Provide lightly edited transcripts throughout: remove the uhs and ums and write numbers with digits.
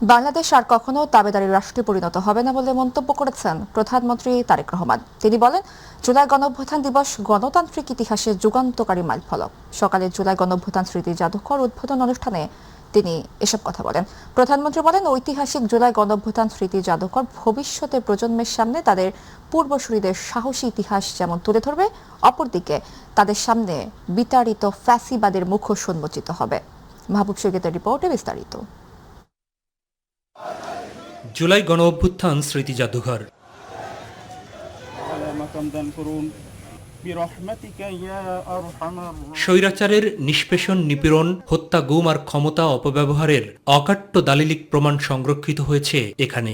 বাংলাদেশ আর কখনো তাবেদারি রাষ্ট্রে পরিণত হবে না বলে মন্তব্য করেছেন প্রধানমন্ত্রী তারেক রহমান। তিনি বলেন, জুলাই গণঅভ্যুত্থান দিবস গণতান্ত্রিক ইতিহাসে যুগান্তকারী মাইলফলক। সকালে জুলাই গণঅভ্যুত্থান স্মৃতি জাদুঘর উদ্বোধন অনুষ্ঠানে তিনি এসব কথা বলেন। প্রধানমন্ত্রী বলেন, ঐতিহাসিক জুলাই গণঅভ্যুত্থান স্মৃতি জাদুঘর ভবিষ্যতের প্রজন্মের সামনে তাদের পূর্বসূরীদের সাহসী ইতিহাস যেমন তুলে ধরবে, অপরদিকে তাদের সামনে বিতাড়িত ফ্যাসিবাদের মুখোশ উন্মোচিত হবে। মাহবুব সৈকতের রিপোর্টে বিস্তারিত। জুলাই গণঅভ্যুত্থান স্মৃতি জাদুঘর। স্বৈরাচারের নিষ্পেষণ, নিপীড়ন, হত্যা, গুম আর ক্ষমতা অপব্যবহারের অকাট্য দালিলিক প্রমাণ সংরক্ষিত হয়েছে এখানে।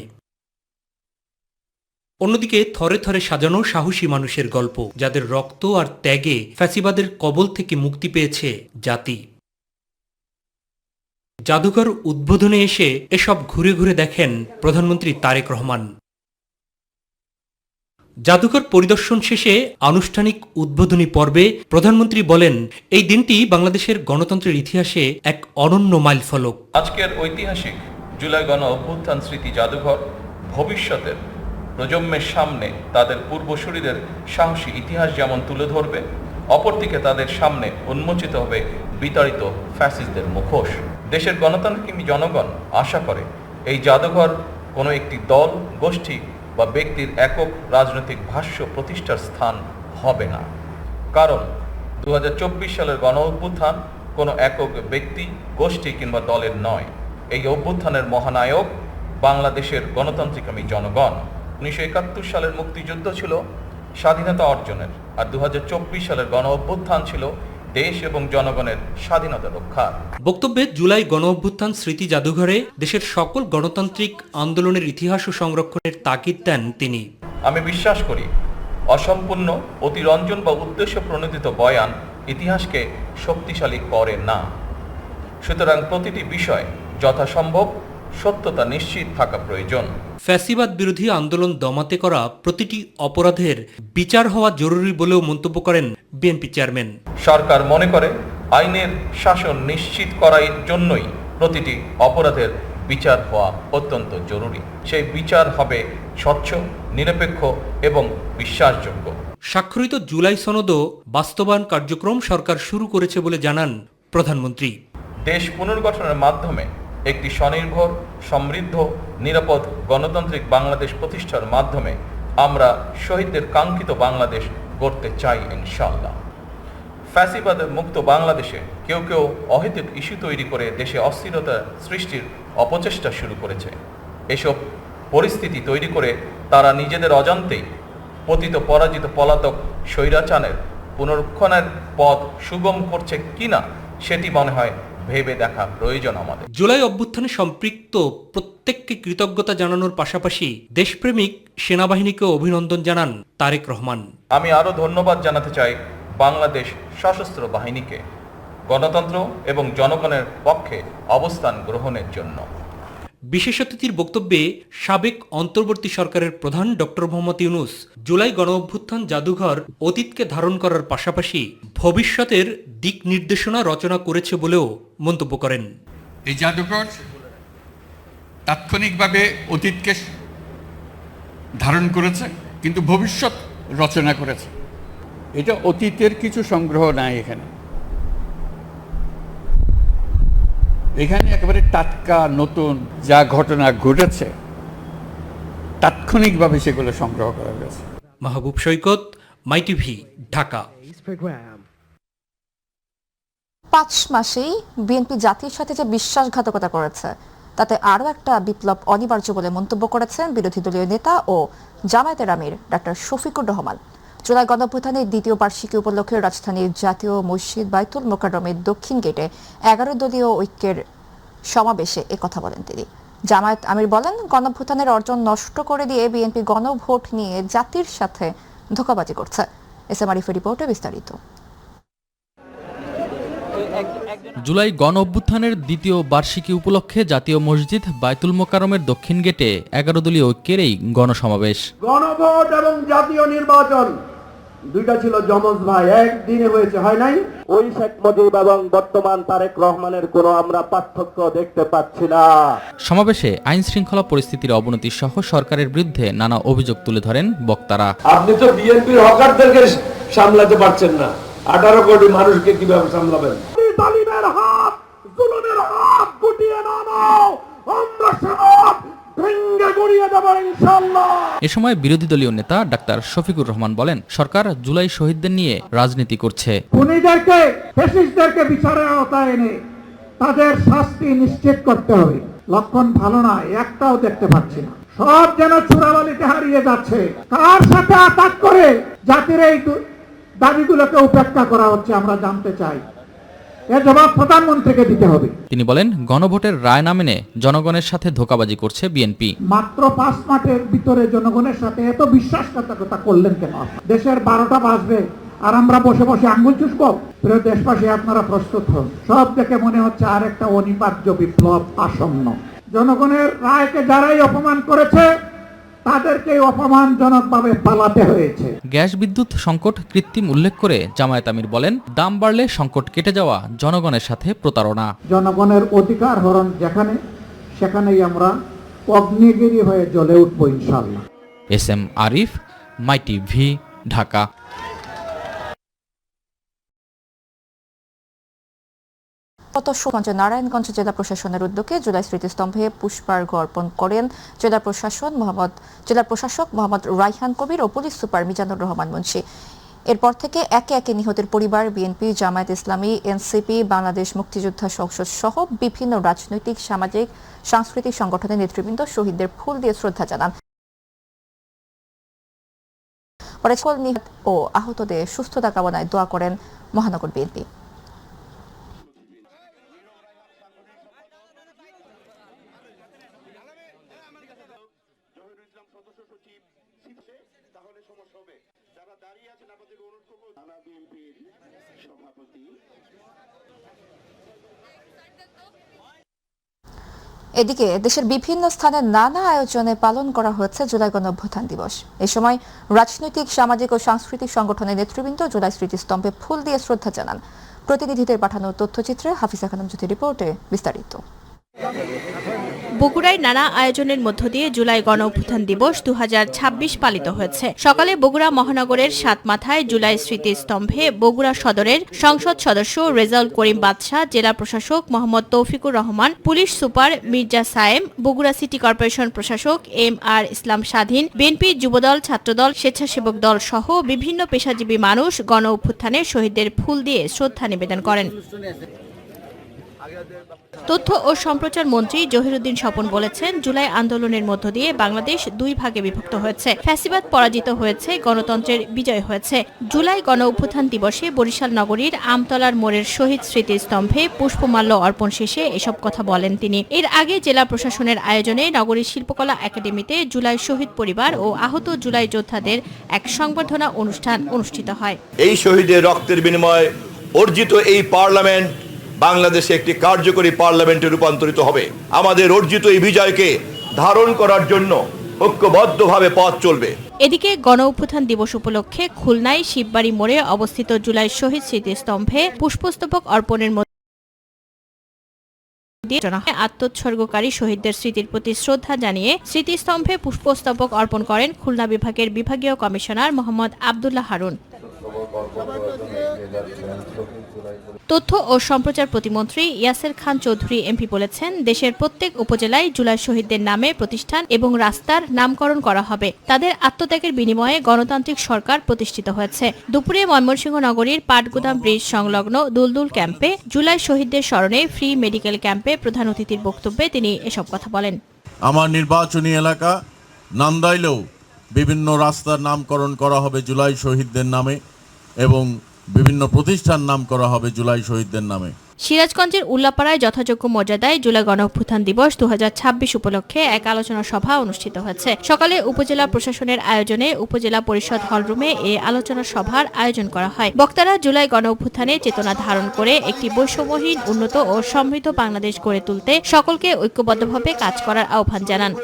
অন্যদিকে থরে থরে সাজানো সাহসী মানুষের গল্প, যাদের রক্ত আর ত্যাগে ফ্যাসিবাদের কবল থেকে মুক্তি পেয়েছে জাতি। জাদুঘর উদ্বোধনে এসে এসব ঘুরে ঘুরে দেখেন প্রধানমন্ত্রী তারেক রহমান। জাদুঘর পরিদর্শন শেষে আনুষ্ঠানিক উদ্বোধনী পর্বে প্রধানমন্ত্রী বলেন, এই দিনটি বাংলাদেশের গণতন্ত্রের ইতিহাসে এক অনন্য মাইলফলক। আজকের ঐতিহাসিক জুলাই গণ অভ্যুত্থান স্মৃতি জাদুঘর ভবিষ্যতের প্রজন্মের সামনে তাদের পূর্বসূরীদের সাহসী ইতিহাস যেমন তুলে ধরবে, অপরদিকে তাদের সামনে উন্মোচিত হবে বিতাড়িত ফ্যাসিস্টদের মুখোশ। দেশের গণতান্ত্রিক জনগণ আশা করে এই জাদুঘর কোনো একটি দল, গোষ্ঠী বা ব্যক্তির একক রাজনৈতিক ভাষ্য প্রতিষ্ঠার স্থান হবে না। কারণ 2024 সালের গণ অভ্যুত্থান কোনো একক ব্যক্তি, গোষ্ঠী কিংবা দলের নয়। এই অভ্যুত্থানের মহানায়ক বাংলাদেশের গণতান্ত্রিকামী জনগণ। 1971 সালের মুক্তিযুদ্ধ ছিল স্বাধীনতা অর্জনের, আর 2024 সালের গণ অভ্যুত্থান ছিল দেশ এবং জনগণের স্বাধীনতা রক্ষার। বক্তব্যে জুলাই গণঅভ্যুত্থান স্মৃতি জাদুঘরে দেশের সকল গণতান্ত্রিক আন্দোলনের ইতিহাস ও সংরক্ষণের তাগিদ দেন তিনি। আমি বিশ্বাস করি, অসম্পূর্ণ, অতিরঞ্জন বা উদ্দেশ্য প্রণোদিত বয়ান ইতিহাসকে শক্তিশালী করে না। সুতরাং প্রতিটি বিষয় যথাসম্ভব সত্যতা নিশ্চিত থাকা প্রয়োজন। ফ্যাসিবাদ বিরোধী আন্দোলন দমাতে করা প্রতিটি অপরাধের বিচার হওয়া জরুরি বলেও মন্তব্য করেন বিএনপি চেয়ারম্যান। সরকার মনে করে আইনের শাসন নিশ্চিত করার জন্যই প্রতিটি অপরাধের বিচার হওয়া অত্যন্ত জরুরি। সেই বিচার হবে স্বচ্ছ, নিরপেক্ষ এবং বিশ্বাসযোগ্য। স্বাক্ষরিত জুলাই সনদও বাস্তবায়ন কার্যক্রম সরকার শুরু করেছে বলে জানান প্রধানমন্ত্রী। দেশ পুনর্গঠনের মাধ্যমে একটি স্বনির্ভর, সমৃদ্ধ, নিরাপদ গণতান্ত্রিক বাংলাদেশ প্রতিষ্ঠার মাধ্যমে আমরা শহীদদের কাঙ্ক্ষিত বাংলাদেশ গড়তে চাই ইনশাআল্লাহ। ফ্যাসিবাদ মুক্ত বাংলাদেশে কেউ কেউ অহেতুক ইস্যু তৈরি করে দেশে অস্থিরতা সৃষ্টির অপচেষ্টা শুরু করেছে। এসব পরিস্থিতি তৈরি করে তারা নিজেদের অজান্তেই পতিত পরাজিত পলাতক স্বৈরাচারের পুনরুত্থানের পথ সুগম করছে কিনা সেটি মনে হয় ভেবে দেখা প্রয়োজন আমাদের। জুলাই অভ্যুত্থানে সম্পৃক্ত প্রত্যেককে কৃতজ্ঞতা জানানোর পাশাপাশি দেশপ্রেমিক সেনাবাহিনীকে অভিনন্দন জানান তারেক রহমান। আমি আরও ধন্যবাদ জানাতে চাই বাংলাদেশ সশস্ত্র বাহিনীকে গণতন্ত্র এবং জনগণের পক্ষে অবস্থান গ্রহণের জন্য। বিশেষ অতিথির বক্তব্যে সাবেক অন্তর্বর্তী সরকারের প্রধান ডক্টর মোহাম্মদ ইউনূস জুলাই গণঅভ্যুত্থান জাদুঘর অতীতকে ধারণ করার পাশাপাশি ভবিষ্যতের দিক নির্দেশনা রচনা করেছে বলেও মন্তব্য করেন। এই জাদুঘর তাৎক্ষণিকভাবে অতীতকে ধারণ করেছে, কিন্তু ভবিষ্যৎ রচনা করেছে। এটা অতীতের কিছু সংগ্রহ নাই, এখানে একেবারে টাটকা নতুন যা ঘটনা ঘটেছে তাৎক্ষণিকভাবে সেগুলো সংগ্রহ করা হয়েছে। মাহবুব সৈকত, মাই টিভি, ঢাকা। 5 মাসেই বিএনপি জাতির সাথে যে বিশ্বাসঘাতকতা করেছে তাতে আরও একটা বিপ্লব অনিবার্য বলে মন্তব্য করেছেন বিরোধী দলীয় নেতা ও জামায়াতের আমির ডক্টর শফিকুর রহমান। জুলাই গণঅভ্যুত্থানের দ্বিতীয় বার্ষিকী উপলক্ষে রাজধানীর জাতীয় মসজিদ বাইতুল মোকাররমের দক্ষিণ গেটে 11 দলীয় ঐক্যের সমাবেশে একথা বলেন তিনি। জামায়াত আমির বলেন, গণঅভ্যুত্থানের অর্জন নষ্ট করে দিয়ে বিএনপি গণভোট নিয়ে জাতির সাথে ধোঁকাবাজি করছে। এসএম আরিফের রিপোর্টে বিস্তারিত। জুলাই গণঅভ্যুত্থানের দ্বিতীয় বার্ষিকী উপলক্ষে জাতীয় মসজিদ বাইতুল মোকাররমের দক্ষিণ গেটে 11 দলীয় ঐক্যের এই গণসমাবেশ। গণভোট এবং জাতীয় নির্বাচন দুইটা ছিল যমজ ভাই, একদিনে হয়েছে, হয় নাই? ওই শেখ মুজিব এবং বর্তমান তারেক রহমানের কোনো আমরা পার্থক্য দেখতে পাচ্ছি না। সমাবেশে আইন শৃঙ্খলা পরিস্থিতির অবনতি সহ সরকারের বিরুদ্ধে নানা অভিযোগ তুলে ধরেন বক্তারা। আপনি তো বিএনপির হকারদেরকে সামলাতে পারছেন না, 18 কোটি মানুষকে কিভাবে সামলাবেন? জালিমের হাত, জুলুমের হাত গুটিয়ে নাও, আমরা সব ভেঙে গুড়িয়ে দেব ইনশাআল্লাহ। এ সময় বিরোধী দলীয় নেতা ডাক্তার শফিকুর রহমান বলেন, সরকার জুলাই শহীদদের নিয়ে রাজনীতি করছে। খুনিদেরকে, ফ্যাসিস্টদেরকে বিচারের আওতায় এনে তাদের শাস্তি নিশ্চিত করতে হবে। লক্ষণ ভালো না, একটাও দেখতে পাচ্ছি না। সব যেন চূড়াবালিতে হারিয়ে যাচ্ছে। কার সাথে আঘাত করে জাতির এই দাবিগুলোকে উপেক্ষা করা হচ্ছে আমরা জানতে চাই। এর জবাব প্রধানমন্ত্রীকে দিতে হবে। তিনি বলেন, গণভোটের রায় না মেনে জনগণের সাথে ধোঁকাবাজি করছে বিএনপি। মাত্র 5 মাসের ভিতরে জনগণের সাথে এত বিশ্বাসঘাতকতা করলেন কেন? দেশের 12টা বাজবে আর আমরা বসে বসে আঙ্গুল চুষবো? প্রিয় দেশবাসী, আপনারা প্রস্তুত হন। সব দেখে মনে হচ্ছে আরেকটা অনিবার্য বিপ্লব আসন্ন। জনগণের রায়কে যারাই অপমান করেছে তাদেরকে অপমানজনকভাবে পালাতে হয়েছে। গ্যাস বিদ্যুৎ সংকট কৃত্রিম উল্লেখ করে জামায়াত আমির বলেন, দাম বাড়লে সংকট কেটে যাওয়া জনগণের সাথে প্রতারণা। জনগণের অধিকার হরণ যেখানে, সেখানেই আমরা অগ্নিগিরি হয়ে জ্বলে উঠবো ইনশাআল্লাহ। SM আরিফ, মাই টিভি, ঢাকা। গত শুক্রবার নারায়ণগঞ্জ জেলা প্রশাসনের উদ্যোগে জুলাই স্মৃতিস্তম্ভে পুষ্পার্ঘ্য অর্পণ করেন জেলা প্রশাসক মোহাম্মদ রাইহান কবির ও পুলিশ সুপার মিজানুর রহমান মুন্সি। এরপর থেকে একে একে নিহতের পরিবার, বিএনপি, জামায়াত ইসলামী, এনসিপি, বাংলাদেশ মুক্তিযোদ্ধা সংসদ সহ বিভিন্ন রাজনৈতিক, সামাজিক, সাংস্কৃতিক সংগঠনের নেতৃবৃন্দ শহীদদের ফুল দিয়ে শ্রদ্ধা জানান। পরে সকল নিহত ও আহতদের সুস্থতা কামনায় দোয়া করেন মহানগর বিএনপি। এদিকে দেশের বিভিন্ন স্থানে নানা আয়োজনে পালন করা হয়েছে জুলাই গণঅভ্যুত্থান দিবস। এ সময় রাজনৈতিক, সামাজিক ও সাংস্কৃতিক সংগঠনের নেতৃবৃন্দ জুলাই স্মৃতিস্তম্ভে ফুল দিয়ে শ্রদ্ধা জানান। প্রতিনিধিদের পাঠানো তথ্যচিত্রে হাফিজা খানম জ্যোতির রিপোর্টে বিস্তারিত। বগুড়ায় নানা আয়োজনের মধ্য দিয়ে জুলাই গণঅভ্যুত্থান দিবস 2026 পালিত হয়েছে। সকালে বগুড়া মহানগরের সাতমাথায় জুলাই স্মৃতিস্তম্ভে বগুড়া সদরের সংসদ সদস্য রেজাউল করিম বাদশাহ, জেলা প্রশাসক Mohammad Toufiqur Rahman, police super Mirza Sayem, Bogura city corporation প্রশাসক MR ইসলাম স্বাধীন, বিএনপি যুবদল, ছাত্রদল, স্বেচ্ছাসেবক দল সহ বিভিন্ন পেশাজীবী মানুষ গণঅভ্যুত্থানে শহীদদের ফুল দিয়ে শ্রদ্ধা নিবেদন করেন। তথ্য ও সম্প্রচার মন্ত্রী জহিরুদ্দিন স্বপন বলেছেন, জুলাই আন্দোলনের মধ্য দিয়ে বাংলাদেশ 2 ভাগে বিভক্ত হয়েছে। ফ্যাসিবাদ পরাজিত হয়েছে, গণতন্ত্রের বিজয় হয়েছে। জুলাই গণঅভ্যুত্থান দিবসে বরিশাল নগরীর আমতলার মোড়ের শহীদ স্মৃতিস্তম্ভে পুষ্পমাল্য অর্পণ শেষে এসব কথা বলেন তিনি। এর আগে জেলা প্রশাসনের আয়োজনে নগরীর শিল্পকলা একাডেমিতে জুলাই শহীদ পরিবার ও আহত জুলাই যোদ্ধাদের এক সংবর্ধনা অনুষ্ঠান অনুষ্ঠিত হয়। এই শহীদের রক্তের বিনিময়ে অর্জিত এই পার্লামেন্ট বাংলাদেশে একটি কার্যকরী পার্লামেন্টে রূপান্তরিত হবে। আমাদের অর্জিত এই বিজয়কে ধারণ করার জন্য ঐক্যবদ্ধভাবে পথ চলবে। এদিকে গণঅভ্যুত্থান দিবস উপলক্ষে খুলনায় শিববাড়ি মোড়ে অবস্থিত জুলাই শহীদ স্মৃতিস্তম্ভে পুষ্পস্তবক অর্পণের আত্মোৎসর্গকারী শহীদদের স্মৃতির প্রতি শ্রদ্ধা জানিয়ে স্মৃতিস্তম্ভে পুষ্পস্তবক অর্পণ করেন খুলনা বিভাগের বিভাগীয় কমিশনার মোহাম্মদ আব্দুল্লাহ হারুন। তথ্য ও সম্প্রচার প্রতিমন্ত্রী ইয়াসের খান চৌধুরী এমপি বলেছেন, দেশের প্রত্যেক উপজেলায় জুলাই শহীদদের নামে প্রতিষ্ঠান এবং রাস্তার নামকরণ করা হবে। তাদের আত্মত্যাগের বিনিময়ে গণতান্ত্রিক সরকার প্রতিষ্ঠিত হয়েছে। দুপুরে ময়মনসিংহ নগরীর পাটগুদাম ব্রিজ সংলগ্ন দুলদুল ক্যাম্পে জুলাই শহীদদের স্মরণে ফ্রি মেডিকেল ক্যাম্পে প্রধান অতিথির বক্তব্যে তিনি এসব কথা বলেন। আমার নির্বাচনী এলাকা নান্দাইলেও বিভিন্ন রাস্তার নামকরণ করা হবে জুলাই শহীদদের নামে এবং বিভিন্ন প্রতিষ্ঠান নাম করা হবে জুলাই শহীদদের নামে। সিরাজগঞ্জের উল্লাপাড়ায় যথাযোগ্য মর্যাদায় জুলাই গণঅভ্যুত্থান দিবস 2026 উপলক্ষে এক আলোচনা সভা অনুষ্ঠিত হয়েছে। সকালে উপজেলা প্রশাসনের আয়োজনে উপজেলা পরিষদ হলরুমে এই আলোচনা সভার আয়োজন করা হয়। বক্তারা জুলাই গণঅভ্যুত্থানে চেতনা ধারণ করে একটি বৈষম্যহীন, উন্নত ও সমৃদ্ধ বাংলাদেশ গড়ে তুলতে সকলকে ঐক্যবদ্ধভাবে কাজ করার আহ্বান জানান।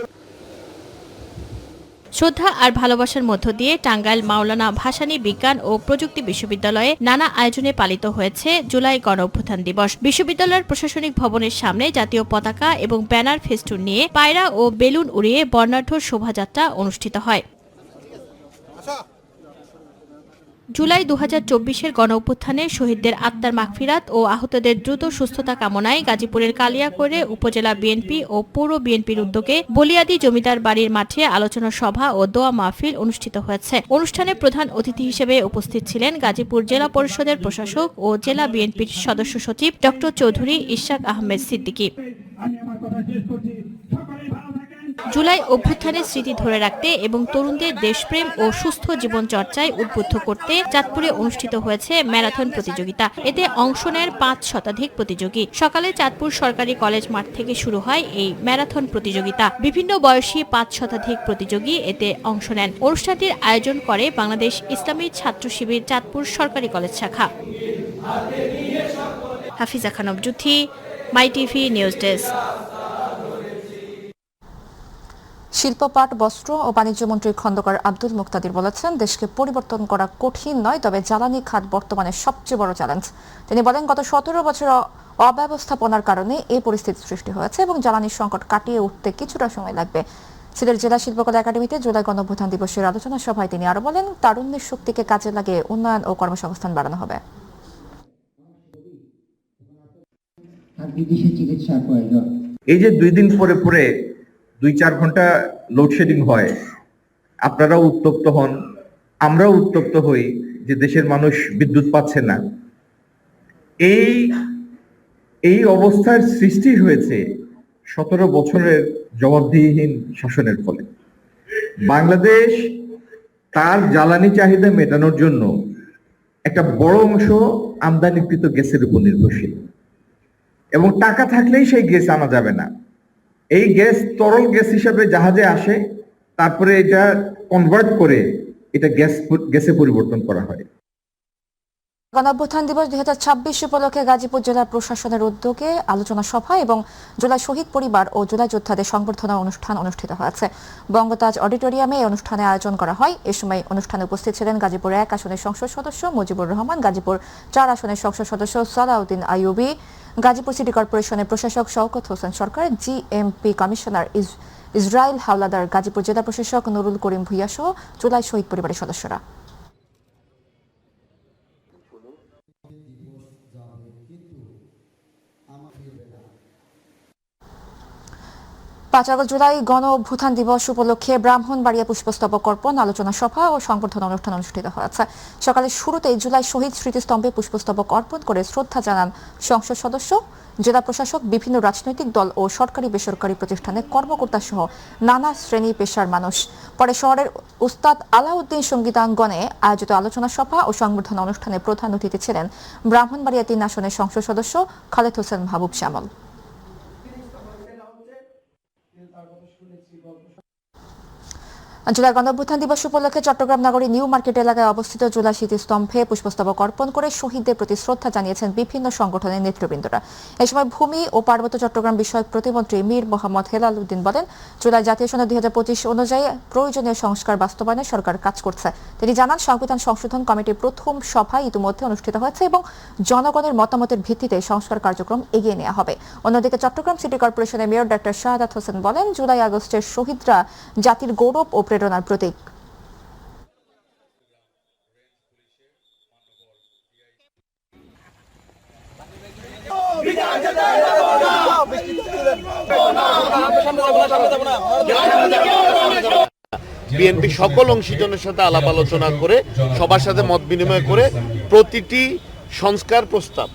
শ্রদ্ধা আর ভালোবাসার মধ্য দিয়ে টাঙ্গাইল মাওলানা ভাসানী বিজ্ঞান ও প্রযুক্তি বিশ্ববিদ্যালয়ে নানা আয়োজনে পালিত হয়েছে জুলাই গণঅভ্যুত্থান দিবস। বিশ্ববিদ্যালয়ের প্রশাসনিক ভবনের সামনে জাতীয় পতাকা এবং ব্যানার ফেস্টুন নিয়ে পায়রা ও বেলুন উড়িয়ে বর্ণাঢ্য শোভাযাত্রা অনুষ্ঠিত হয়। জুলাই 2024-এর গণঅভ্যুত্থানে শহীদদের আত্মার মাগফিরাত ও আহতদের দ্রুত সুস্থতা কামনায় গাজীপুরের কালিয়াকৈরে উপজেলা বিএনপি ও পৌর বিএনপির উদ্যোগে বলিয়াদি জমিদার বাড়ির মাঠে আলোচনা সভা ও দোয়া মাহফিল অনুষ্ঠিত হয়েছে। অনুষ্ঠানে প্রধান অতিথি হিসেবে উপস্থিত ছিলেন গাজীপুর জেলা পরিষদের প্রশাসক ও জেলা বিএনপির সদস্য সচিব ডক্টর চৌধুরী ইশাক আহমেদ সিদ্দিকী। জুলাই অভ্যুত্থানের স্মৃতি ধরে রাখতে এবং তরুণদের দেশপ্রেম ও সুস্থ জীবন চর্চায় উদ্বুদ্ধ করতে চাঁদপুরে অনুষ্ঠিত হয়েছে ম্যারাথন প্রতিযোগিতা। এতে অংশ নেন 5 শতাধিক প্রতিযোগী। সকালে চাঁদপুর সরকারি কলেজ মাঠ থেকে শুরু হয় এই ম্যারাথন প্রতিযোগিতা। বিভিন্ন বয়সী 5 শতাধিক প্রতিযোগী এতে অংশ নেন। অনুষ্ঠানটির আয়োজন করে বাংলাদেশ ইসলামী ছাত্র শিবির চাঁদপুর সরকারি কলেজ শাখা। হাফিজা খানম জুথি, মাই টিভি নিউজ ডেস্ক। শিল্প, পাট, বস্ত্র ও বাণিজ্য মন্ত্রী খন্দকার আব্দুল মুক্তাদির বলেছেন, দেশকে পরিবর্তন করা কঠিন নয়, তবে জ্বালানি খাত বর্তমানে সবচেয়ে বড় চ্যালেঞ্জ। তিনি বলেন, গত 17 বছর অব্যবস্থাপনার কারণে এই পরিস্থিতি সৃষ্টি হয়েছে এবং জ্বালানির সংকট কাটিয়ে উঠতে কিছুটা সময় লাগবে। সিলেট জেলা শিল্পকলা একাডেমিতে জুলাই গণঅভ্যুত্থান দিবসের আলোচনা সভায় তিনি আরো বলেন, তারুণ্যের শক্তিকে কাজে লাগিয়ে উন্নয়ন ও কর্মসংস্থান বাড়ানো হবে। এই যে 2 দিন পরে পরে 2-4 ঘন্টা লোডশেডিং হয়, আপনারাও উত্তপ্ত হন, আমরাও উত্তপ্ত হই যে দেশের মানুষ বিদ্যুৎ পাচ্ছে না। এই অবস্থার সৃষ্টি হয়েছে 17 বছরের জবাবদিহিহীন শাসনের ফলে। বাংলাদেশ তার জ্বালানি চাহিদা মেটানোর জন্য একটা বড় অংশ আমদানিকৃত গ্যাসের উপর নির্ভরশীল, এবং টাকা থাকলেই সেই গ্যাস আনা যাবে না। এই গ্যাস তরল গ্যাস হিসাবে জাহাজে আসে, তারপরে এটা কনভার্ট করে এটা গ্যাসে পরিবর্তন করা হয়। গণঅভ্যুত্থান দিবস 2026 উপলক্ষে গাজীপুর জেলা প্রশাসনের উদ্যোগে আলোচনা সভা এবং জুলাই শহীদ পরিবার ও জুলাই যোদ্ধাদের সংবর্ধনা অনুষ্ঠান অনুষ্ঠিত হয়েছে। বঙ্গতাজ অডিটোরিয়ামে এই অনুষ্ঠানে আয়োজন করা হয়। এ সময় অনুষ্ঠানে উপস্থিত ছিলেন গাজীপুর 1 আসনের সংসদ সদস্য মুজিবুর রহমান, গাজীপুর 4 আসনের সংসদ সদস্য সালাউদ্দিন আইয়ুবী, গাজীপুর সিটি কর্পোরেশনের প্রশাসক শওকত হোসেন সরকার, জিএমপি কমিশনার ইসরাইল হাওলাদার, গাজীপুর জেলা প্রশাসক নুরুল করিম ভুইয়া সহ জুলাই শহীদ পরিবারের সদস্যরা। 5 জুলাই গণ অভ্যুত্থান দিবস উপলক্ষে ব্রাহ্মণবাড়িয়া পুষ্পস্তবক অর্পণ, আলোচনা সভা ও সংবর্ধনা অনুষ্ঠান অনুষ্ঠিত হয়েছে। সকালে শুরুতেই জুলাই শহীদ স্মৃতিস্তম্ভে পুষ্পস্তবক অর্পণ করে শ্রদ্ধা জানান সংসদ সদস্য, জেলা প্রশাসক, বিভিন্ন রাজনৈতিক দল ও সরকারি বেসরকারি প্রতিষ্ঠানের কর্মকর্তা সহ নানা শ্রেণী পেশার মানুষ। পরে শহরের উস্তাদ আলাউদ্দিন সঙ্গীতাঙ্গনে আয়োজিত আলোচনা সভা ও সংবর্ধনা অনুষ্ঠানে প্রধান অতিথি ছিলেন ব্রাহ্মণবাড়িয়া 3 আসনের সংসদ সদস্য খালেদ হোসেন মাহবুব শ্যামল। জুলাই গণঅভ্যুত্থান দিবস উপলক্ষে চট্টগ্রাম নগরী নিউ মার্কেট এলাকায় অবস্থিত জুলাই স্মৃতিস্তম্ভে পুষ্পস্তবক অর্পণ করে শহীদদের প্রতি শ্রদ্ধা জানিয়েছেন বিভিন্ন সংগঠনের নেতৃবৃন্দরা। এই সময় ভূমি ও পার্বত্য চট্টগ্রাম বিষয়ক প্রতিমন্ত্রী মীর মোহাম্মদ হেলাল উদ্দিন বলেন, জুলাই জাতীয় সনদ 2025 অনুযায়ী প্রয়োজনীয় সংস্কার বাস্তবায়নে সরকার কাজ করছে। তিনি জানান, সংবিধান সংশোধন কমিটির প্রথম সভা ইতিমধ্যে অনুষ্ঠিত হয়েছে এবং জনগণের মতামতের ভিত্তিতে সংস্কার কার্যক্রম এগিয়ে নেওয়া হবে। অন্যদিকে চট্টগ্রাম সিটি কর্পোরেশনের মেয়র ডক্টর শাহাদাত হোসেন বলেন, জুলাই আগস্টের শহীদরা জাতির গৌরব ও প্রেরণার প্রতীক। বিএনপি সকল অংশীজনের সাথে আলাপ আলোচনা করে, সবার সাথে মত বিনিময় করে প্রতিটি সংস্কার প্রস্তাব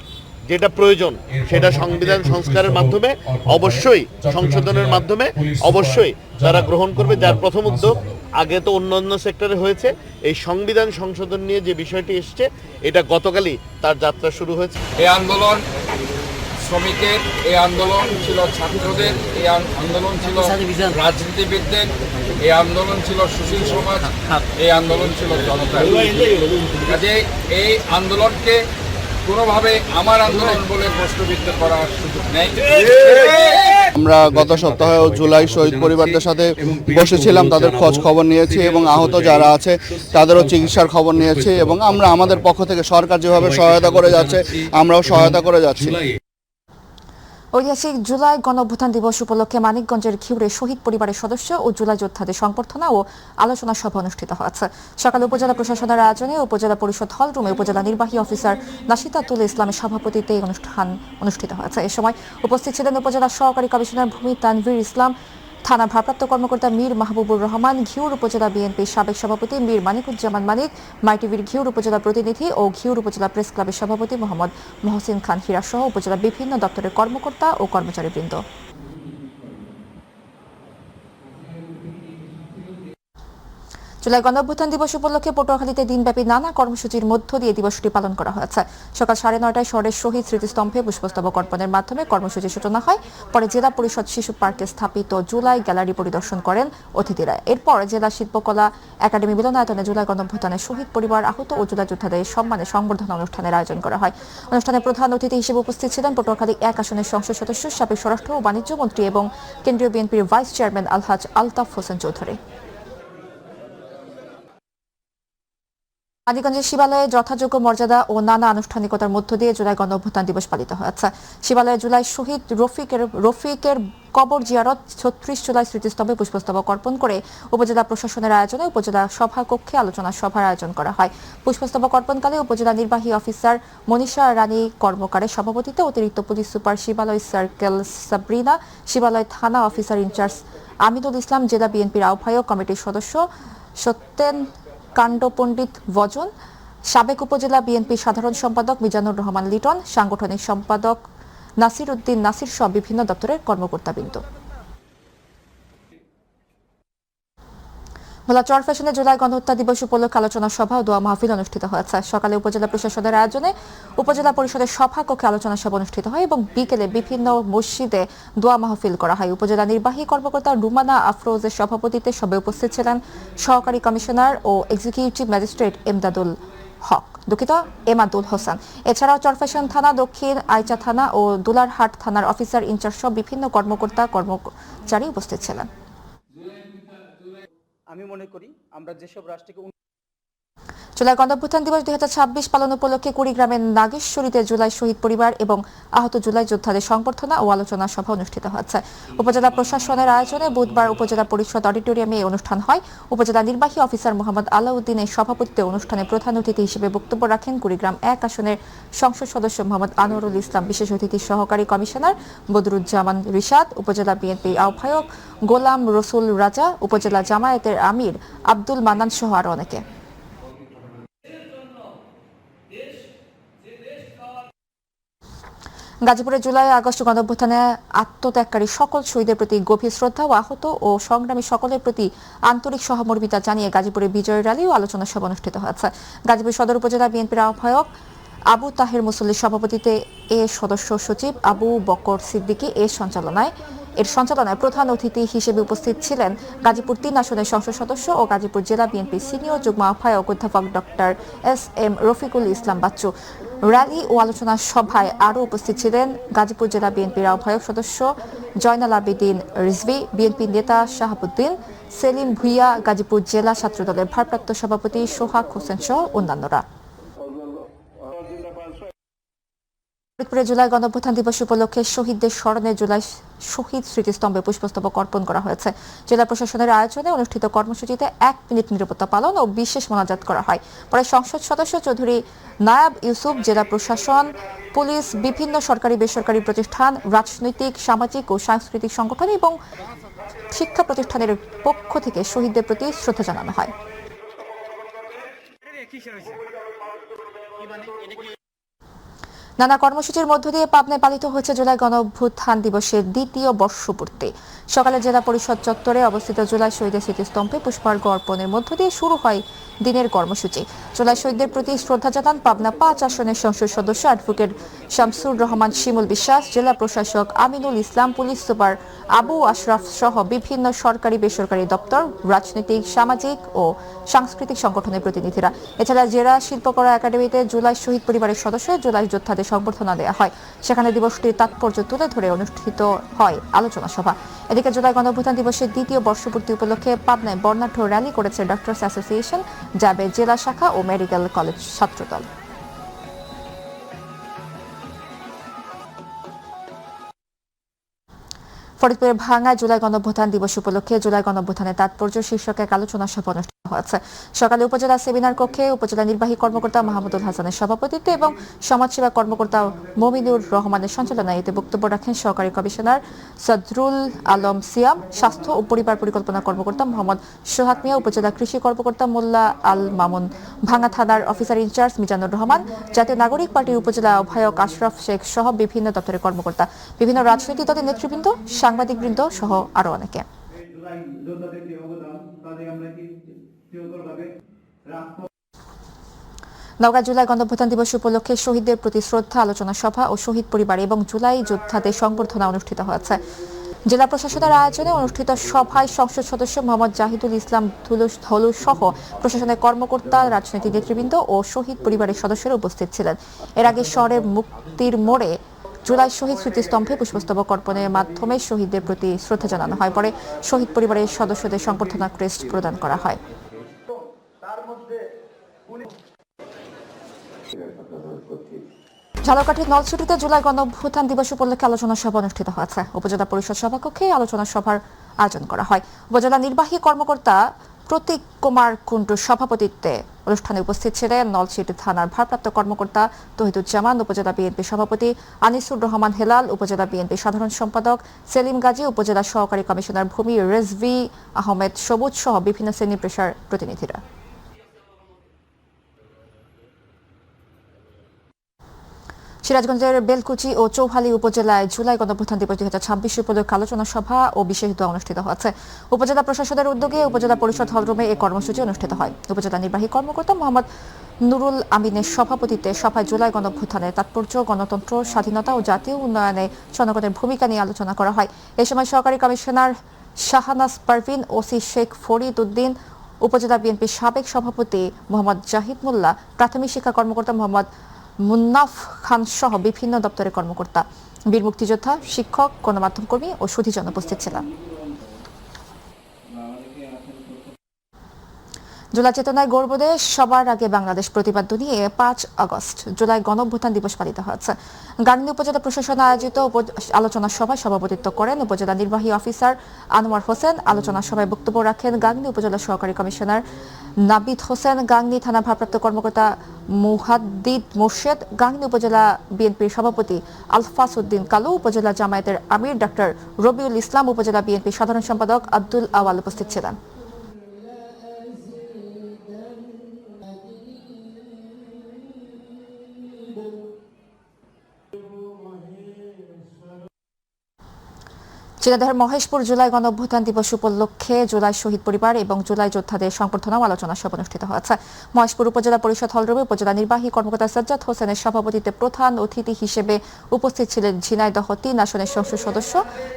যেটা প্রয়োজন সেটা সংবিধান সংস্কারের মাধ্যমে অবশ্যই, সংশোধনের মাধ্যমে অবশ্যই তারা গ্রহণ করবে। যার প্রথম উদ্যোগ আগে তো অন্যান্য সেক্টরে হয়েছে, এই সংবিধান সংশোধন নিয়ে যে বিষয়টি এসছে এটা গতকালই তার যাত্রা শুরু হয়েছে। এই আন্দোলন শ্রমিকের, এই আন্দোলন ছিল ছাত্রদের, এই আন্দোলন ছিল রাজনীতিবিদদের, এই আন্দোলন ছিল সুশীল সমাজ, এই আন্দোলন ছিল জনতা। কাজে এই আন্দোলনকে কোনোভাবে আমার আন্দোলন বলে প্রশ্নবিদ্ধ করার সুযোগ নেই। আমরা গত সপ্তাহে জুলাই শহীদ পরিবারদের সাথে বসেছিলাম, তাদের খোঁজ খবর নিয়েছি এবং আহত যারা আছে তাদেরও চিকিৎসার খবর নিয়েছি এবং আমরা আমাদের পক্ষ থেকে সরকার যেভাবে সহায়তা করে যাচ্ছে আমরাও সহায়তা করে যাচ্ছি। ঐতিহাসিক জুলাই গণঅভ্যুত্থান দিবস উপলক্ষে মানিকগঞ্জের ঘিউরে শহীদ পরিবারের সদস্য ও জুলাই যোদ্ধাদের সংবর্ধনা ও আলোচনা সভা অনুষ্ঠিত হয়েছে। সকালে উপজেলা প্রশাসনের আয়োজনে উপজেলা পরিষদ হল রুমে উপজেলা নির্বাহী অফিসার নাশিতাতুল ইসলামের সভাপতিত্বে এই অনুষ্ঠান অনুষ্ঠিত হয়েছে। এ সময় উপস্থিত ছিলেন উপজেলা সহকারী কমিশনার ভূমি তানভীর ইসলাম, থানা ভারপ্রাপ্ত কর্মকর্তা মীর মাহবুবুর রহমান, ঘিউর উপজেলা বিএনপির সাবেক সভাপতি মীর মানিকুজ্জামান মানিক, মাইটিভির ঘিউর উপজেলা প্রতিনিধি ও ঘিউর উপজেলা প্রেস ক্লাবের সভাপতি মোহাম্মদ মহসিন খান হীরা সহ উপজেলা বিভিন্ন দপ্তরের কর্মকর্তা ও কর্মচারীবৃন্দ। জুলাই গণঅভ্যুত্থান দিবস উপলক্ষে পটুয়াখালীতে দিনব্যাপী নানা কর্মসূচির মধ্য দিয়ে দিবসটি পালন করা হয়েছে। সকাল 9:30টায় শহরের শহীদ স্মৃতিস্তম্ভে পুষ্পস্তবক অর্পণের মাধ্যমে কর্মসূচির সূচনা হয়। পরে জেলা পরিষদ শিশু পার্কে স্থাপিত জুলাই গ্যালারি পরিদর্শন করেন অতিথিরা। এরপর জেলা শিল্পকলা একাডেমি মিলনায়তনে জুলাই গণঅভ্যুত্থানের শহীদ পরিবার, আহত ও জুলাই যোদ্ধাদের সম্মানে সংবর্ধনা অনুষ্ঠানের আয়োজন করা হয়। অনুষ্ঠানে প্রধান অতিথি হিসেবে উপস্থিত ছিলেন পটুয়াখালী 1 আসনের সংসদ সদস্য, সাবেক স্বরাষ্ট্র ও বাণিজ্য মন্ত্রী এবং কেন্দ্রীয় বিএনপির ভাইস চেয়ারম্যান আলহাজ আলতাফ হোসেন চৌধুরী। মানিকগঞ্জের শিবালয়ে যথাযোগ্য মর্যাদা ও নানা আনুষ্ঠানিকতার মধ্য দিয়ে জুলাই গণঅভ্যুত্থান দিবস পালিত হয়েছে। শিবালয়ে জুলাই শহীদ রফিকের কবর জিয়ারত, 36 জুলাই স্মৃতিস্তম্ভে পুষ্পস্তবক অর্পণ করে উপজেলা প্রশাসনের আয়োজনে উপজেলা সভা কক্ষে আলোচনা সভার আয়োজন করা হয়। পুষ্পস্তবক অর্পণকালে উপজেলা নির্বাহী অফিসার মনীষা রানী কর্মকারের সভাপতিত্বে অতিরিক্ত পুলিশ সুপার শিবালয় সার্কেল সাবরিনা, শিবালয় থানা অফিসার ইনচার্জ আমিনুল ইসলাম, জেলা বিএনপির আহ্বায়ক কমিটির সদস্য সত্যেন কাণ্ড পণ্ডিত ভজন, সাবেক উপজেলা বিএনপি সাধারণ সম্পাদক মিজানুর রহমান লিটন, সাংগঠনিক সম্পাদক নাসির উদ্দিন নাসির সহ বিভিন্ন দপ্তরের কর্মকর্তাবৃন্দ। ভোলা চরফ্যাশনে জুলাই গণহত্যা দিবস উপলক্ষে আলোচনা সভা ও দোয়া মাহফিল অনুষ্ঠিত হয়েছে। সকালে উপজেলা প্রশাসনের আয়োজনে উপজেলা পরিষদের সভা কক্ষে আলোচনা সভা অনুষ্ঠিত হয় এবং বিকেলে বিভিন্ন মসজিদে দোয়া মাহফিল করা হয়। উপজেলা নির্বাহী কর্মকর্তা রুমানা আফরোজের সভাপতিত্বে সভায় উপস্থিত ছিলেন সহকারী কমিশনার ও এক্সিকিউটিভ ম্যাজিস্ট্রেট এমাদুল হোসেন। এছাড়াও চরফ্যাশন থানা, দক্ষিণ আইচা থানা ও দুলারহাট থানার অফিসার ইনচার্জ সহ বিভিন্ন কর্মচারী উপস্থিত ছিলেন। আমি মনে করি আমরা যেসব রাষ্ট্রকে জুলাই গণঅভ্যুত্থান দিবস 2026 পালন উপলক্ষে কুড়িগ্রামের নাগেশ্বরীতে জুলাই শহীদ পরিবার এবং আহত জুলাই যোদ্ধাদের সংবর্ধনা ও আলোচনা সভা অনুষ্ঠিত হয়েছে। উপজেলা প্রশাসনের আয়োজনে বুধবার উপজেলা পরিষদ অডিটোরিয়ামে এই অনুষ্ঠান হয়। উপজেলা নির্বাহী অফিসার মোহাম্মদ আলাউদ্দিনের সভাপতিত্বে অনুষ্ঠানে প্রধান অতিথি হিসেবে বক্তব্য রাখেন কুড়িগ্রাম 1 আসনের সংসদ সদস্য মোহাম্মদ আনোয়ারুল ইসলাম, বিশেষ অতিথি সহকারী কমিশনার বদরুজ্জামান রিশাদ, উপজেলা বিএনপি আহ্বায়ক গোলাম রসুল রাজা, উপজেলা জামায়াতের আমির আব্দুল মান্নান সহ আরো অনেকে। গাজীপুরে জুলাই আগস্ট গণঅভ্যুত্থানে আত্মত্যাগকারী সকল শহীদের প্রতি গভীর শ্রদ্ধা ও আহত ও সংগ্রামী সকলের প্রতি আন্তরিক সহমর্মিতা জানিয়ে গাজীপুরে বিজয় র্যালি ও আলোচনা সভা অনুষ্ঠিত হয়েছে। গাজীপুর সদর উপজেলা বিএনপির আহ্বায়ক আবু তাহের মুসল্লির সভাপতিত্বে সদস্য সচিব আবু বকর সিদ্দিকী এর সঞ্চালনায় প্রধান অতিথি হিসেবে উপস্থিত ছিলেন গাজীপুর 3 আসনের সংসদ সদস্য ও গাজীপুর জেলা বিএনপি সিনিয়র যুগ্ম আহ্বায়ক অধ্যাপক doctor SM Rafiqul Islam Bachchu. Rally ও আলোচনা সভায় আরও উপস্থিত ছিলেন গাজীপুর জেলা বিএনপির আহ্বায়ক সদস্য জয়নাল আবেদিন রিজভী, বিএনপি নেতা শাহাবুদ্দিন, সেলিম ভুইয়া, গাজীপুর জেলা ছাত্রদলের ভারপ্রাপ্ত সভাপতি সোহাগ হোসেন সহ অন্যান্যরা। ফরিদপুরে জুলাই গণঅভ্যুত্থান দিবস উপলক্ষে শহীদদের স্মরণে জুলাই শহীদ স্মৃতিস্তম্ভে পুষ্পস্তবক অর্পণ করা হয়েছে। জেলা প্রশাসনের আয়োজনে অনুষ্ঠিত কর্মসূচিতে 1 মিনিট নিরাপত্তা পালন ও বিশেষ মোনাজাত করা হয়। পরে সংসদ সদস্য চৌধুরী নায়াব ইউসুফ, জেলা প্রশাসন, পুলিশ, বিভিন্ন সরকারি বেসরকারি প্রতিষ্ঠান, রাজনৈতিক, সামাজিক ও সাংস্কৃতিক সংগঠন এবং শিক্ষা প্রতিষ্ঠানের পক্ষ থেকে শহীদদের প্রতি শ্রদ্ধা জানানো হয়। নানা কর্মসূচির মধ্য দিয়ে পাবনায় পালিত হয়েছে জুলাই গণঅভ্যুত্থান দিবসের দ্বিতীয় বর্ষপূর্তি। সকালে জেলা পরিষদ চত্বরে অবস্থিত জুলাই শহীদের স্মৃতিস্তম্ভে পুষ্পার্ঘ্য অর্পণের মধ্য দিয়ে শুরু হয় দিনের কর্মসূচি। জুলাই শহীদদের প্রতি শ্রদ্ধা জানান পাবনা ৫ আসনের সংসদ সদস্য অ্যাডভোকেট শামসুর রহমান শিমুল বিশ্বাস, জেলা প্রশাসক আমিনুল ইসলাম, পুলিশ সুপার আবু আশরাফ সহ বিভিন্ন সরকারি বেসরকারি দপ্তর, রাজনৈতিক, সামাজিক ও সাংস্কৃতিক সংগঠনের প্রতিনিধিরা। এছাড়া জেলা শিল্পকলা একাডেমিতে জুলাই শহীদ পরিবারের সদস্য জুলাই যোদ্ধাদের সংবর্ধনা দেওয়া হয়। সেখানে দিবসটির তাৎপর্য তুলে ধরে অনুষ্ঠিত হয় আলোচনা সভা। এদিকে জুলাই গণঅভ্যুত্থান দিবসের দ্বিতীয় বর্ষপূর্তি উপলক্ষে পাবনায় বর্ণাঢ্য র্যালি করেছে ডক্টরস অ্যাসোসিয়েশন, র্যাবে জেলা শাখা ও মেডিকেল কলেজ ছাত্রদল। ফরিদপুরের ভাঙ্গায় জুলাই গণঅভ্যুত্থান দিবস উপলক্ষে জুলাই গণঅভ্যুত্থানের তাৎপর্য শীর্ষক এক আলোচনা সভা অনুষ্ঠিত হয়েছে। সকালে উপজেলা সেমিনার কক্ষে উপজেলা নির্বাহী কর্মকর্তা মাহমুদুল হাসানের সভাপতিত্বে এবং সমাজসেবা কর্মকর্তা মমিনুর রহমানের সঞ্চালনায় এতে বক্তব্য রাখেন সহকারী কমিশনার সদরুল আলম সিয়াম, স্বাস্থ্য ও পরিবার পরিকল্পনা কর্মকর্তা মোহাম্মদ সোহাগ মিয়া, উপজেলা কৃষি কর্মকর্তা মোল্লা আল মামুন, ভাঙ্গা থানার অফিসার ইনচার্জ মিজানুর রহমান, জাতীয় নাগরিক পার্টির উপজেলা আহ্বায়ক আশরাফ শেখ সহ বিভিন্ন দপ্তরের কর্মকর্তা, বিভিন্ন রাজনৈতিক দলের নেতৃবৃন্দ, সাংবাদিকবৃন্দ সহ আরো অনেকে। নওগাঁ জুলাই গণঅভ্যুত্থান দিবস উপলক্ষে শহীদদের প্রতি শ্রদ্ধা আলোচনা সভা ও শহীদ পরিবার এবং জুলাই যোদ্ধাদের সংবর্ধনা অনুষ্ঠিত হয়েছে। জেলা প্রশাসনের আয়োজনে অনুষ্ঠিত সভায় সংসদ সদস্য মোহাম্মদ জাহিদুল ইসলাম ধলু সহ প্রশাসনের কর্মকর্তা, রাজনৈতিক নেতৃবৃন্দ ও শহীদ পরিবারের সদস্যরা উপস্থিত ছিলেন। এর আগে শহরের মুক্তির মোড়ে জুলাই শহীদ স্মৃতিস্তম্ভে পুষ্পস্তবক অর্পণের মাধ্যমে শহীদদের প্রতি শ্রদ্ধা জানানো হয়। পরে শহীদ পরিবারের সদস্যদের সংবর্ধনা ক্রেস্ট প্রদান করা হয়। ঝালকাঠির নলছিটিতে জুলাই গণঅভ্যুত্থান দিবস উপলক্ষে আলোচনা সভা অনুষ্ঠিত হয়েছে। উপজেলা পরিষদ সভাকক্ষে আলোচনা সভার আয়োজন করা হয়। উপজেলা নির্বাহী কর্মকর্তা প্রতীক কুমার কুন্ডুর সভাপতিত্বে অনুষ্ঠানে উপস্থিত ছিলেন নলছিটি থানার ভারপ্রাপ্ত কর্মকর্তা তহিদুজ্জামান, উপজেলা বিএনপি সভাপতি আনিসুর রহমান হেলাল, উপজেলা বিএনপি সাধারণ সম্পাদক সেলিম গাজী, উপজেলা সহকারী কমিশনার ভূমি রেজভি আহমেদ সবুজ সহ বিভিন্ন শ্রেণী পেশার প্রতিনিধিরা। সিরাজগঞ্জের বেলকুচি ও চৌহালি উপজেলায় জুলাই গণঅভ্যুত্থান দিবস 2026 উপলক্ষে আলোচনা সভা ও বিশেষ দোয়া অনুষ্ঠিত হয়েছে। উপজেলা প্রশাসনের উদ্যোগে উপজেলা পরিষদ হলরুমে এই কর্মসূচি অনুষ্ঠিত হয়। উপজেলা নির্বাহী কর্মকর্তা মোহাম্মদ নুরুল আমিনের সভাপতিত্বে সভায় জুলাই গণঅভ্যুত্থানের তাৎপর্য, গণতন্ত্র, স্বাধীনতা ও জাতীয় উন্নয়নে জনগণের ভূমিকা নিয়ে আলোচনা করা হয়। এ সময় সহকারী কমিশনার শাহানাজ পারভিন, ওসি শেখ ফরিদ উদ্দিন, উপজেলা বিএনপির সাবেক সভাপতি মোহাম্মদ জাহিদ মোল্লা, প্রাথমিক শিক্ষা কর্মকর্তা মোহাম্মদ মুন্নাফ খান সহ বিভিন্ন দপ্তরের কর্মকর্তা, বীর মুক্তিযোদ্ধা, শিক্ষক, গণমাধ্যম কর্মী ও সুধীজন উপস্থিত ছিলেন। জুলাই চেতনায় গর্বদেশ, সবার আগে বাংলাদেশ প্রতিবাদ নিয়ে 5 আগস্ট জুলাই গণঅভ্যুত্থান দিবস পালিত হয়েছে। গাংনী উপজেলা প্রশাসন আয়োজিত আলোচনা সভায় সভাপতিত্ব করেন উপজেলা নির্বাহী অফিসার আনোয়ার হোসেন। আলোচনা সভায় বক্তব্য রাখেন গাংনী উপজেলা সহকারী কমিশনার নাবিদ হোসেন, গাংনী থানা ভারপ্রাপ্ত কর্মকর্তা মুহাদ্দিদ মোর্শেদ, গাংনী উপজেলা বিএনপির সভাপতি আলফাস উদ্দিন কালু, উপজেলা জামায়াতের আমির ডাক্তার রবিউল ইসলাম, উপজেলা বিএনপির সাধারণ সম্পাদক আব্দুল আওয়াল উপস্থিত ছিলেন। ঝিনাইদহের মহেশপুর জুলাই গণঅভ্যুত্থান দিবস উপলক্ষে জুলাই শহীদ পরিবার এবং জুলাই যোদ্ধাদের সংবর্ধনা ও আলোচনা সভা অনুষ্ঠিত হয়েছে। মহেশপুর উপজেলা পরিষদ হলরুমে উপজেলা নির্বাহী কর্মকর্তা সাজ্জাদ হোসেনের সভাপতিত্বে প্রধান অতিথি হিসেবে উপস্থিত ছিলেন ঝিনাইদহ 3 আসনের সংসদ সদস্য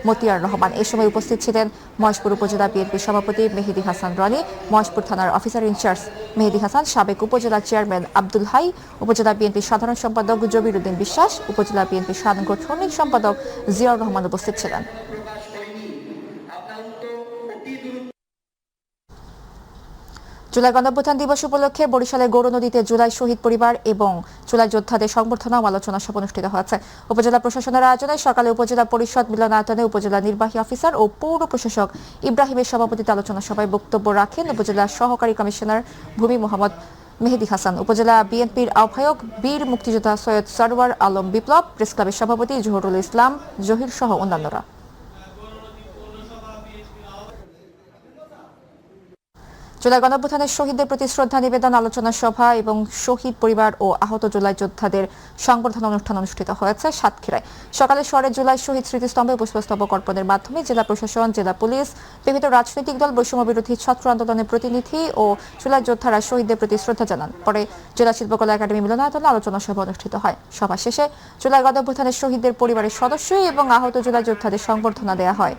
মতিয়ার রহমান। এ সময় উপস্থিত ছিলেন মহেশপুর উপজেলা বিএনপি সভাপতি মেহেদী হাসান রনি, মহেশপুর থানার অফিসার ইনচার্জ মেহেদী হাসান, সাবেক উপজেলা চেয়ারম্যান আব্দুল হাই, উপজেলা বিএনপি সাধারণ সম্পাদক জবির উদ্দিন বিশ্বাস, উপজেলা বিএনপি সাংগঠনিক সম্পাদক জিয়াউর রহমান উপস্থিত ছিলেন। জুলাই গণঅভ্যুত্থান দিবস উপলক্ষে বরিশালের গৌর নদীতে জুলাই শহীদ পরিবার এবং জুলাই যোদ্ধাদের সংবর্ধনা ও আলোচনা সভা অনুষ্ঠিত হয়েছে। উপজেলা প্রশাসনের আয়োজনে সকালে উপজেলা পরিষদ মিলনায়তনে উপজেলা নির্বাহী অফিসার ও পৌর প্রশাসক ইব্রাহিমের সভাপতিত্বে আলোচনা সভায় বক্তব্য রাখেন উপজেলা সহকারী কমিশনার ভূমি মোহাম্মদ মেহেদী হাসান, উপজেলা বিএনপির আহ্বায়ক বীর মুক্তিযোদ্ধা সৈয়দ সরওয়ার আলম বিপ্লব, প্রেস ক্লাবের সভাপতি জহুরুল ইসলাম জহির সহ অন্যান্যরা। জুলাই গণঅভ্যুত্থানের শহীদদের প্রতি শ্রদ্ধা নিবেদন, আলোচনা সভা এবং শহীদ পরিবার ও আহত জুলাই যোদ্ধাদের সংবর্ধনা অনুষ্ঠান অনুষ্ঠিত হয়েছে সাতক্ষীরায়। সকালে শহরের জুলাই শহীদ স্মৃতিস্তম্ভে পুষ্পস্তবক অর্পণের মাধ্যমে জেলা প্রশাসন, জেলা পুলিশ, বিভিন্ন রাজনৈতিক দল, বৈষম্য বিরোধী ছাত্র আন্দোলনের প্রতিনিধি ও জুলাই যোদ্ধারা শহীদদের প্রতি শ্রদ্ধা জানান। পরে জেলা শিল্পকলা একাডেমি মিলনায়তনে আলোচনা সভা অনুষ্ঠিত হয়। সভা শেষে জুলাই গণঅভ্যুত্থানের শহীদদের পরিবারের সদস্য এবং আহত জুলাই যোদ্ধাদের সংবর্ধনা দেওয়া হয়।